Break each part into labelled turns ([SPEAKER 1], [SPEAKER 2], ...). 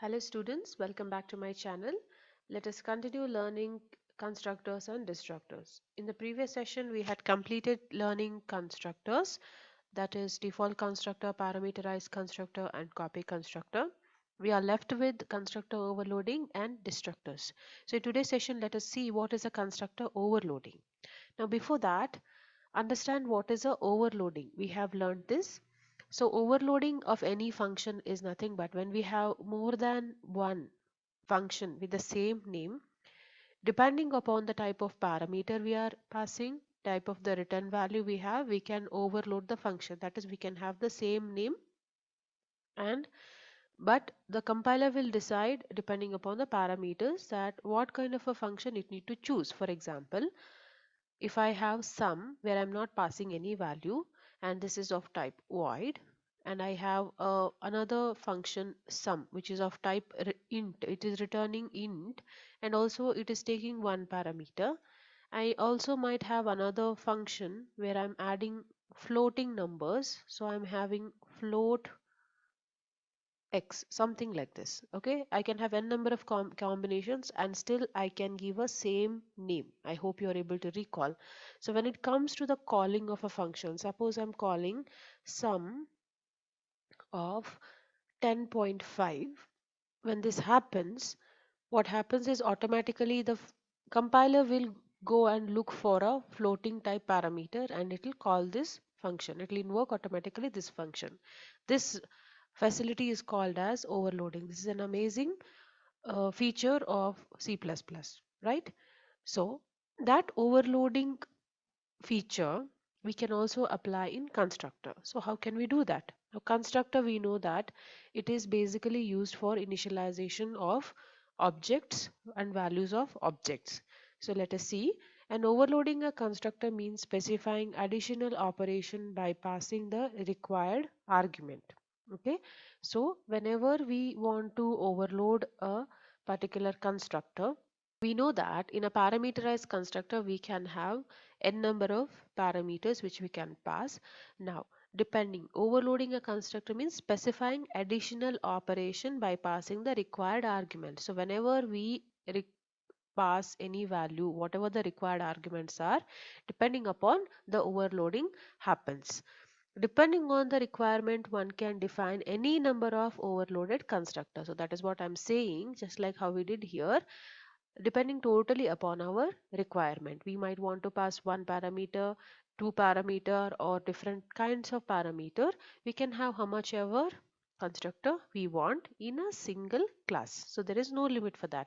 [SPEAKER 1] Hello students, welcome back to my channel. Let us continue learning constructors and destructors. In the previous session we had completed learning constructors, that is default constructor, parameterized constructor and copy constructor. We are left with constructor overloading and destructors. So in today's session let us see what is a constructor overloading. Now before that, understand what is a overloading. We have learned this. So overloading of any function is nothing but when we have more than one function with the same name, depending upon the type of parameter we are passing, type of the return value we have, we can overload the function. That is, we can have the same name, and but the compiler will decide depending upon the parameters that what kind of a function it need to choose. For example, if I have sum where I'm not passing any value and this is of type void, and I have another function sum which is of type int, it is returning int, and also it is taking one parameter. I also might have another function where I'm adding floating numbers, so I'm having float x, something like this. Okay, I can have n number of combinations and still I can give a same name. I hope you are able to recall. So when it comes to the calling of a function, suppose I'm calling sum of 10.5. When this happens, what happens is automatically the compiler will go and look for a floating type parameter and it will call this function. It will invoke automatically this function. This facility is called as overloading. This is an amazing feature of C++, right? So that overloading feature we can also apply in constructor. So how can we do that? Now constructor, we know that it is basically used for initialization of objects and values of objects. So let us see. And overloading a constructor means specifying additional operation by passing the required argument. Okay, so whenever we want to overload a particular constructor, we know that in a parameterized constructor we can have n number of parameters which we can pass. Now depending, overloading a constructor means specifying additional operation by passing the required argument. So whenever we pass any value, whatever the required arguments are, depending upon the overloading happens. Depending on the requirement, one can define any number of overloaded constructors. So that is what I'm saying, just like how we did here. Depending totally upon our requirement, we might want to pass one parameter, two parameter, or different kinds of parameter. We can have how much ever constructor we want in a single class, so there is no limit for that.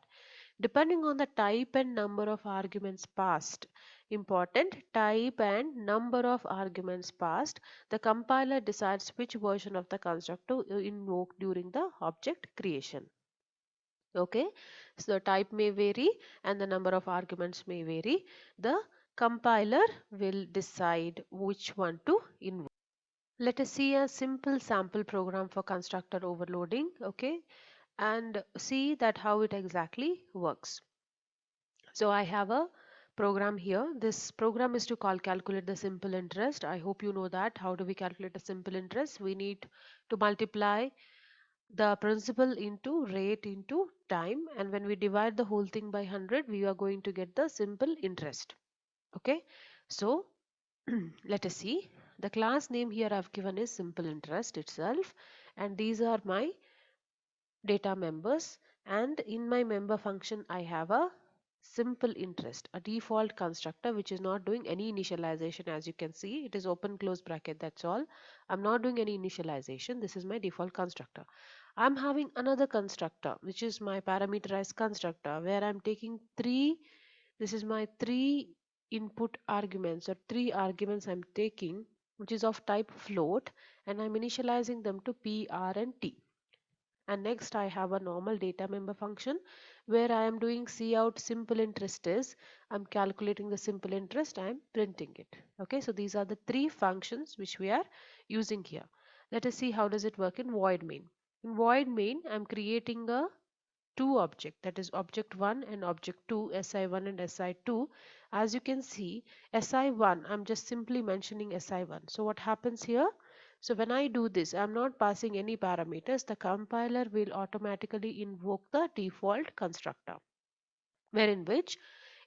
[SPEAKER 1] Depending on the type and number of arguments passed, important, type and number of arguments passed, the compiler decides which version of the constructor to invoke during the object creation. Okay, so the type may vary and the number of arguments may vary. The compiler will decide which one to invoke. Let us see a simple sample program for constructor overloading. Okay, and see that how it exactly works. So I have a program here. This program is to calculate the simple interest. I hope you know that. How do we calculate a simple interest? We need to multiply the principal into rate into time, and when we divide the whole thing by 100 we are going to get the simple interest. Okay, so let us see. The class name here I've given is simple interest itself, and these are my data members, and in my member function I have a simple interest, a default constructor which is not doing any initialization. As you can see, it is open close bracket, that's all. I'm not doing any initialization. This is my default constructor. I'm having another constructor which is my parameterized constructor where I'm taking three. This is my three input arguments, or three arguments I'm taking, which is of type float, and I'm initializing them to p, r and t. And next I have a normal data member function where I am doing cout simple interest is, I'm calculating the simple interest, I am printing it. Okay, so these are the three functions which we are using here. Let us see how does it work in void main. In void main I'm creating a two object, that is object 1 and object 2, si1 and si2. As you can see, si1, I'm just simply mentioning si1. So what happens here? So when I do this, I'm not passing any parameters. The compiler will automatically invoke the default constructor, wherein which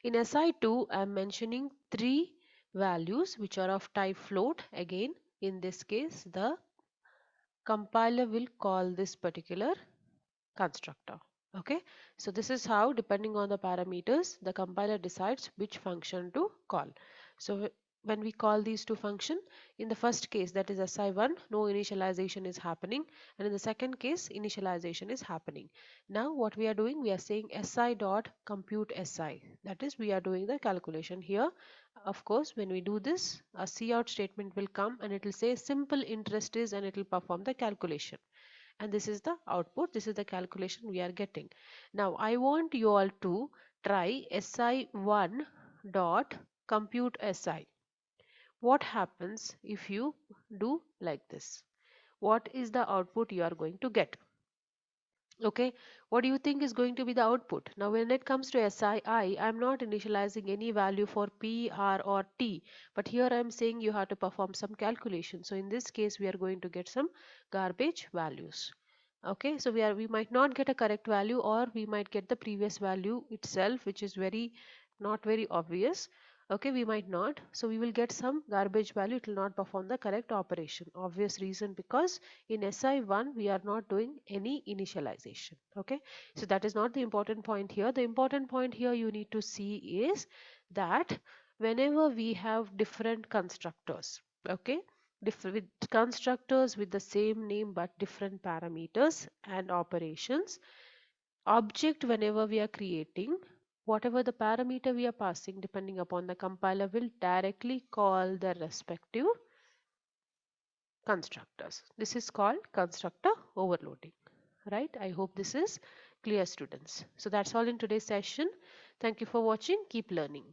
[SPEAKER 1] in SI2 I'm mentioning three values which are of type float. Again, in this case, the compiler will call this particular constructor. Okay, so this is how, depending on the parameters, the compiler decides which function to call. So when we call these two functions, in the first case, that is SI1, no initialization is happening, and in the second case, initialization is happening. Now what we are doing, we are saying SI dot compute SI, that is we are doing the calculation here. Of course, when we do this, a cout statement will come and it will say simple interest is, and it will perform the calculation, and this is the output, this is the calculation we are getting. Now I want you all to try SI1 dot compute SI. What happens if you do like this? What is the output you are going to get? Okay, what do you think is going to be the output? Now when it comes to SII, I'm not initializing any value for P, R or T, but here I'm saying you have to perform some calculation. So in this case we are going to get some garbage values. Okay, so we might not get a correct value, or we might get the previous value itself, which is very not very obvious. Okay, we might not, so we will get some garbage value, it will not perform the correct operation. Obvious reason, because in SI1 we are not doing any initialization. Okay, so that is not the important point here. The important point here you need to see is that whenever we have different constructors, okay, with constructors with the same name but different parameters and operations, object whenever we are creating, whatever the parameter we are passing, depending upon the compiler, will directly call the respective constructors. This is called constructor overloading, right? I hope this is clear, students. So that's all in today's session. Thank you for watching. Keep learning.